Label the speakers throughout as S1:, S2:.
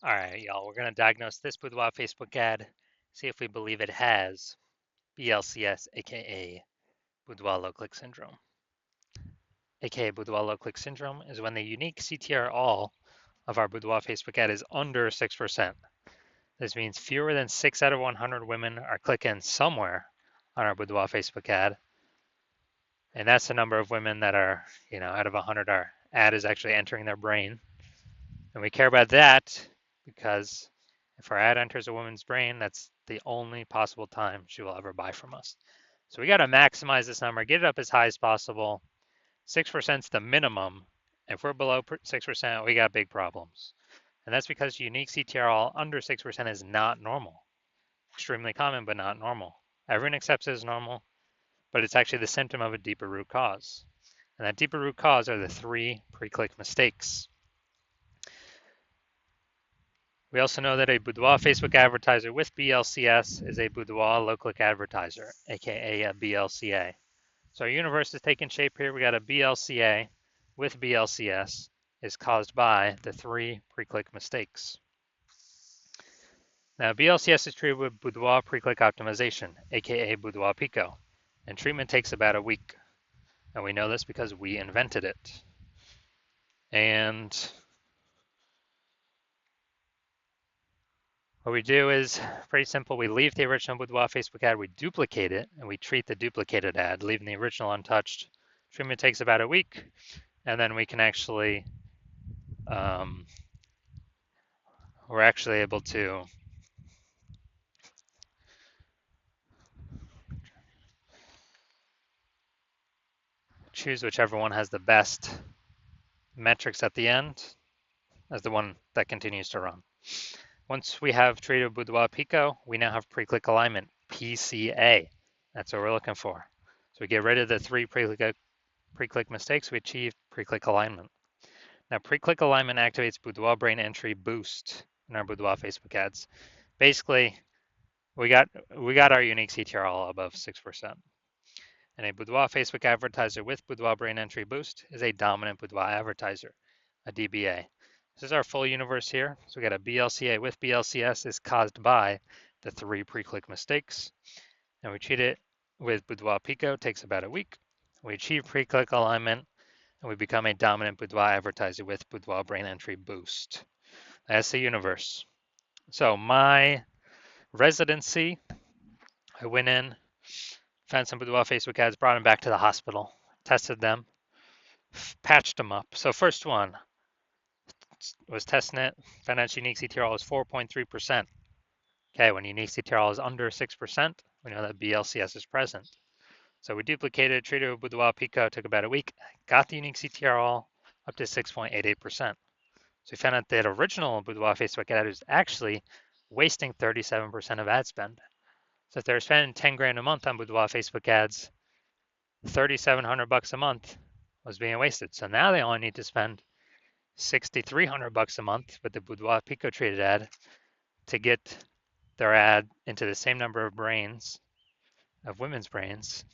S1: All right, y'all, we're going to diagnose this Boudoir Facebook ad, see if we believe it has BLCS, aka Boudoir low click syndrome. AKA Boudoir low click syndrome is when the unique CTR all of our Boudoir Facebook ad is under 6%. This means fewer than 6 out of 100 women are clicking somewhere on our Boudoir Facebook ad. And that's the number of women that are, out of 100, our ad is actually entering their brain. And we care about that because if our ad enters a woman's brain, that's the only possible time she will ever buy from us. So we got to maximize this number, get it up as high as possible. 6% is the minimum. If we're below 6%, we got big problems. And that's because unique CTRL under 6% is not normal. Extremely common, but not normal. Everyone accepts it as normal, but it's actually the symptom of a deeper root cause. And that deeper root cause are the 3 pre-click mistakes. We also know that a Boudoir Facebook advertiser with BLCS is a Boudoir low-click advertiser, aka a BLCA. So our universe is taking shape here. We got a BLCA with BLCS is caused by the 3 pre-click mistakes. Now, BLCS is treated with Boudoir pre-click optimization, aka Boudoir Pico, and treatment takes about a week. And we know this because we invented it. And what we do is pretty simple. We leave the original Boudoir Facebook ad, we duplicate it, and we treat the duplicated ad, leaving the original untouched. Treatment takes about a week, and then we can actually, we're actually able to choose whichever one has the best metrics at the end as the one that continues to run. Once we have treated Boudoir Pico, we now have pre-click alignment, PCA. That's what we're looking for. So we get rid of the 3 pre-click mistakes, we achieve pre-click alignment. Now, pre-click alignment activates Boudoir brain entry boost in our Boudoir Facebook ads. Basically, we got our unique CTR all above 6%. And a Boudoir Facebook advertiser with Boudoir brain entry boost is a dominant Boudoir advertiser, a DBA. This is our full universe here. So we got a BLCA with BLCS is caused by the 3 pre-click mistakes. And we treat it with Boudoir Pico, takes about a week. We achieve pre-click alignment, and we become a dominant Boudoir advertiser with Boudoir brain entry boost. That's the universe. So my residency, I went in, found some Boudoir Facebook ads, brought them back to the hospital, tested them, patched them up. So first one was testing it, found out unique CTRL was 4.3%. Okay, when unique CTRL is under 6%, we know that BLCS is present. So we duplicated, treated with Boudoir Pico, took about a week, got the unique CTRL up to 6.88%. So we found out that original Boudoir Facebook ad was actually wasting 37% of ad spend. So if they're spending 10 grand a month on Boudoir Facebook ads, 3,700 bucks a month was being wasted. So now they only need to spend 6,300 bucks a month with the Boudoir Pico treated ad to get their ad into the same number of brains, of women's brains,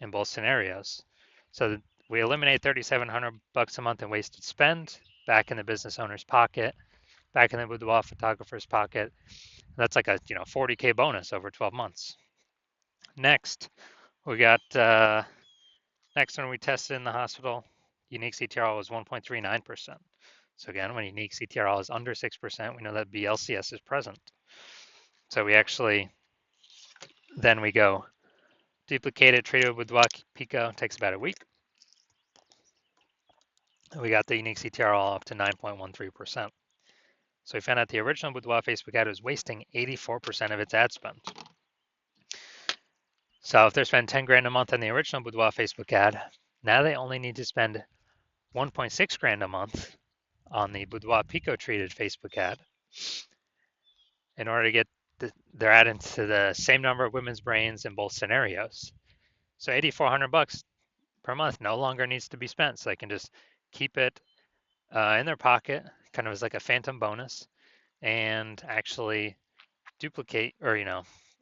S1: in both scenarios. So we eliminate 3,700 bucks a month in wasted spend back in the business owner's pocket, back in the Boudoir photographer's pocket. That's like a 40K bonus over 12 months. Next, we got next one we tested in the hospital. Unique CTRL was 1.39%. So again, when unique CTRL is under 6%, we know that BLCS is present. So we actually, then we go duplicate it, treat it with Boudoir Pico, takes about a week. We got the unique CTRL up to 9.13%. So we found out the original Boudoir Facebook ad was wasting 84% of its ad spend. So if they're spending 10 grand a month on the original Boudoir Facebook ad, now they only need to spend 1.6 grand a month on the Boudoir Pico treated Facebook ad in order to get their ad into the same number of women's brains in both scenarios. So 8,400 bucks per month no longer needs to be spent. So they can just keep it in their pocket, kind of as like a phantom bonus, and actually duplicate, or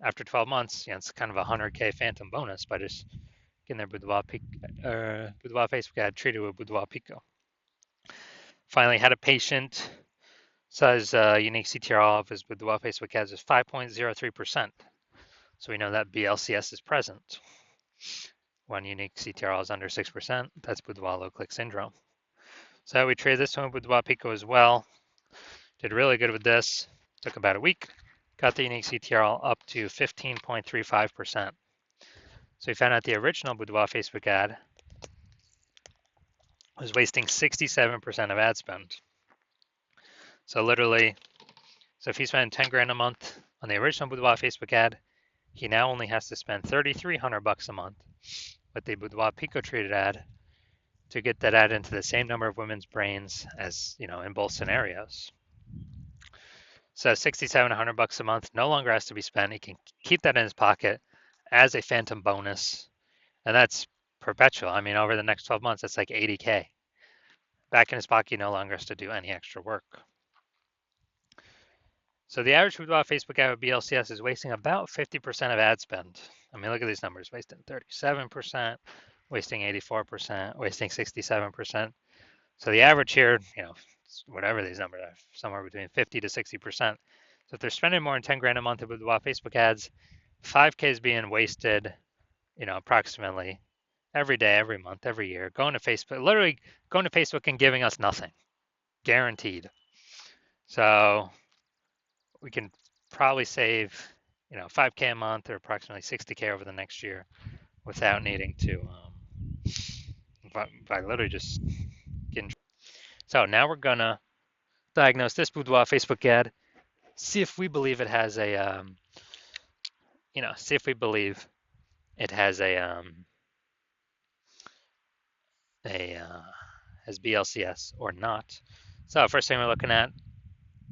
S1: after 12 months, it's kind of a 100K phantom bonus by just getting their Boudoir Facebook ad treated with Boudoir Pico. Finally, had a patient Size unique CTRL of his Boudoir Facebook ads is 5.03%. So we know that BLCS is present. When unique CTRL is under 6%, that's Boudoir low click syndrome. So we traded this one with Boudoir Pico as well. Did really good with this. Took about a week. Got the unique CTRL up to 15.35%. So we found out the original Boudoir Facebook ad was wasting 67% of ad spend. So literally, so if he spent 10 grand a month on the original Boudoir Facebook ad, he now only has to spend $3,300 a month with the Boudoir Pico treated ad to get that ad into the same number of women's brains as, in both scenarios. So $6,700 a month no longer has to be spent. He can keep that in his pocket as a phantom bonus, and that's perpetual. I mean, over the next 12 months, that's like 80K. Back in his pocket, he no longer has to do any extra work. So the average Boudoir Facebook ad with BLCS is wasting about 50% of ad spend. I mean, look at these numbers, wasting 37%, wasting 84%, wasting 67%. So the average here, whatever these numbers are, somewhere between 50 to 60%. So if they're spending more than 10 grand a month with Boudoir Facebook ads, 5K is being wasted, approximately every day, every month, every year, going to Facebook, literally going to Facebook and giving us nothing, guaranteed. So we can probably save, 5K a month or approximately 60K over the next year without needing to, by literally just getting. So now we're gonna diagnose this Boudoir Facebook ad, see if we believe it has a, see if we believe it has has BLCS or not. So first thing we're looking at,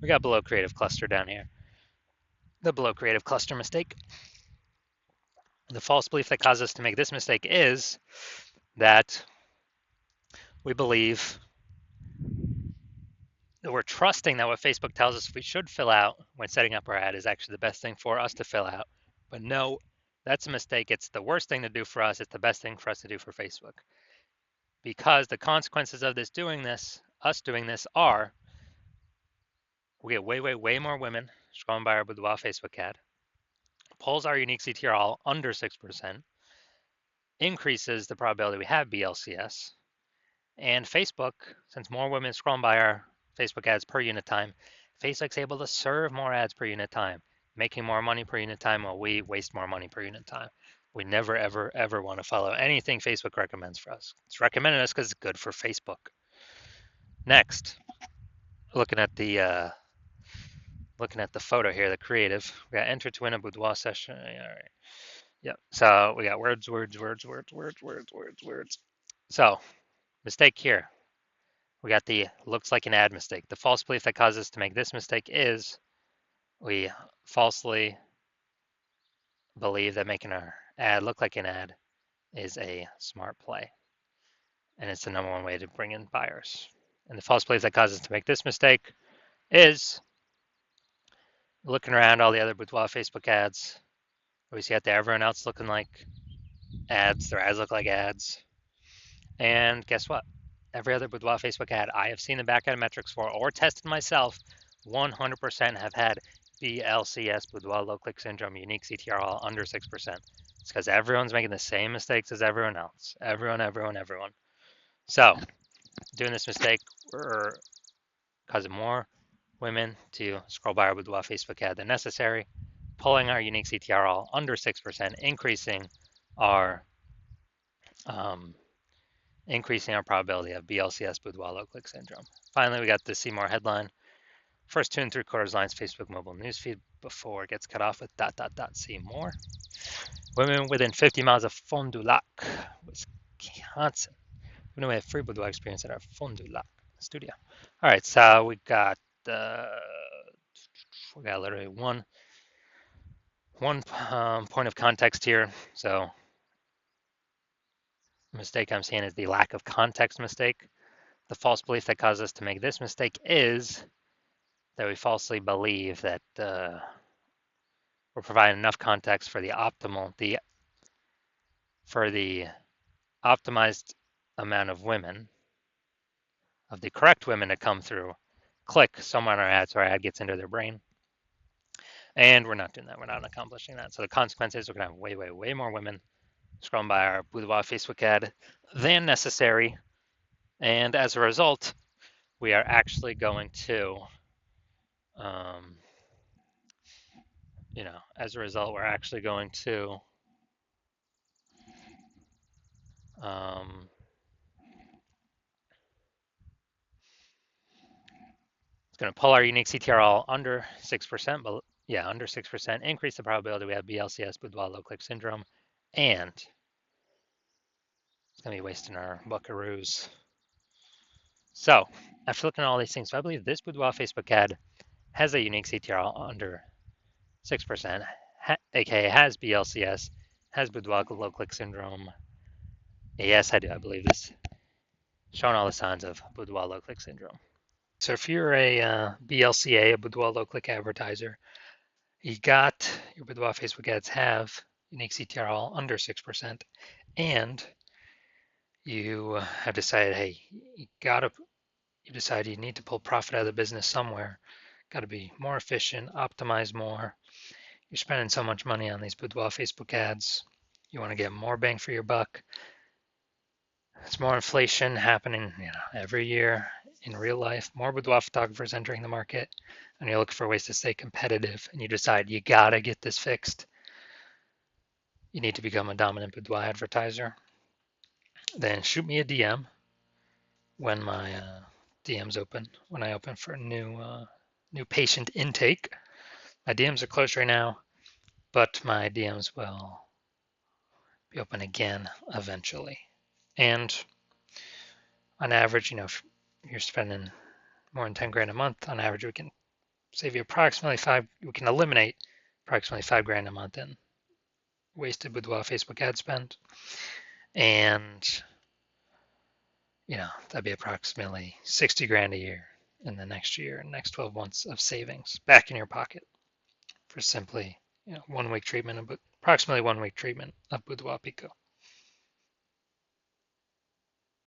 S1: we got below creative cluster down here. The below creative cluster mistake. The false belief that caused us to make this mistake is that we believe that we're trusting that what Facebook tells us we should fill out when setting up our ad is actually the best thing for us to fill out. But no, that's a mistake. It's the worst thing to do for us. It's the best thing for us to do for Facebook. Because the consequences of us doing this are we get way more women scrolling by our Boudoir Facebook ad, pulls our unique CTRL under 6%, increases the probability we have BLCS, and Facebook, since more women scrolling by our Facebook ads per unit time, Facebook's able to serve more ads per unit time, making more money per unit time while we waste more money per unit time. We never, ever want to follow anything Facebook recommends for us. It's recommended us because it's good for Facebook. Next, looking at the photo here, the creative. We got enter to win a boudoir session. All right. Yep. So we got words. So mistake here. We got the looks like an ad mistake. The false belief that causes us to make this mistake is we falsely believe that making our ad look like an ad is a smart play. And it's the number one way to bring in buyers. And the false belief that causes us to make this mistake is looking around all the other Boudoir Facebook ads. We see out there everyone else looking like ads. Their ads look like ads. And guess what? Every other Boudoir Facebook ad I have seen the back end metrics for or tested myself, 100% have had BLCS, Boudoir low click syndrome, unique CTRL under 6%. It's because everyone's making the same mistakes as everyone else. Everyone. So, doing this mistake, we're causing more women to scroll by our Boudoir Facebook ad than necessary, pulling our unique CTRL under 6%, increasing our probability of BLCS Boudoir low click syndrome. Finally, we got the see more headline. First 2 3/4 lines Facebook mobile newsfeed before it gets cut off with ... See more. Women within 50 miles of Fond du Lac, Wisconsin. We know we have free Boudoir experience at our Fond du Lac studio. All right, so we got literally one point of context here. So the mistake I'm seeing is the lack of context mistake. The false belief that caused us to make this mistake is that we falsely believe that we're providing enough context for the optimized amount of women, of the correct women to come through click somewhere on our ad so our ad gets into their brain. And we're not doing that. We're not accomplishing that. So the consequence is we're going to have way, way, way more women scrolling by our Boudoir Facebook ad than necessary. And as a result, we are actually going to, as a result, we're actually going to it's going to pull our unique CTRL under 6%, but yeah, under 6%, increase the probability we have BLCS, Boudoir low click syndrome, and it's going to be wasting our buckaroos. So after looking at all these things, so I believe this Boudoir Facebook ad has a unique CTRL under 6%, aka has BLCS, has Boudoir low click syndrome. Yes, I do. I believe this, showing all the signs of Boudoir low click syndrome. So if you're a BLCA, a Boudoir low click advertiser, you got your Boudoir Facebook ads have unique CTRL under 6%, and you have decided, hey, you decide you need to pull profit out of the business somewhere. Got to be more efficient, optimize more. You're spending so much money on these Boudoir Facebook ads. You want to get more bang for your buck. It's more inflation happening, every year in real life. More Boudoir photographers entering the market, and you're looking for ways to stay competitive. And you decide you gotta get this fixed. You need to become a dominant Boudoir advertiser. Then shoot me a DM when my DM's open. When I open for a new patient intake. My DMs are closed right now, but my DMs will be open again eventually. And on average, if you're spending more than 10 grand a month, on average, we can save you we can eliminate approximately 5 grand a month in wasted Boudoir Facebook ad spend. And, that'd be approximately 60 grand a year in the next 12 months of savings back in your pocket for simply, 1 week treatment, approximately 1 week treatment of Boudoir Pico.